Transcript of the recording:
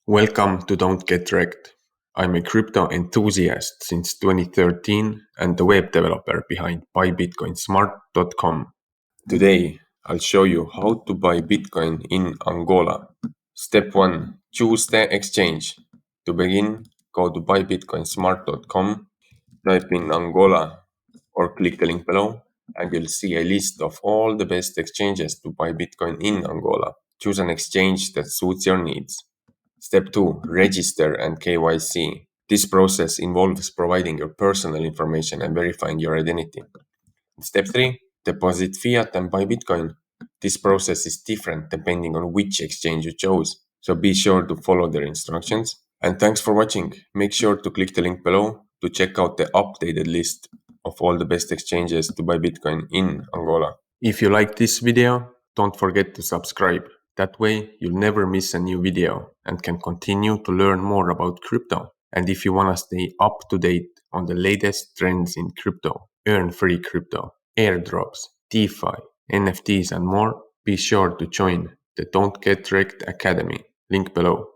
Welcome to Don't Get Wrecked. I'm a crypto enthusiast since 2013 and the web developer behind buybitcoinsmart.com. Today, I'll show you how to buy Bitcoin in Angola. Step 1. Choose the exchange. To begin, go to buybitcoinsmart.com, type in Angola or click the link below and you'll see a list of all the best exchanges to buy Bitcoin in Angola. Choose an exchange that suits your needs. Step 2. Register and KYC. This process involves providing your personal information and verifying your identity. Step 3. Deposit fiat and buy Bitcoin. This process is different depending on which exchange you chose, so be sure to follow their instructions. And thanks for watching. Make sure to click the link below to check out the updated list of all the best exchanges to buy Bitcoin in Angola. If you like this video, don't forget to subscribe. That way you'll never miss a new video and can continue to learn more about crypto. And if you want to stay up to date on the latest trends in crypto, earn free crypto, airdrops, DeFi, NFTs and more, be sure to join the Don't Get Wrecked Academy. Link below.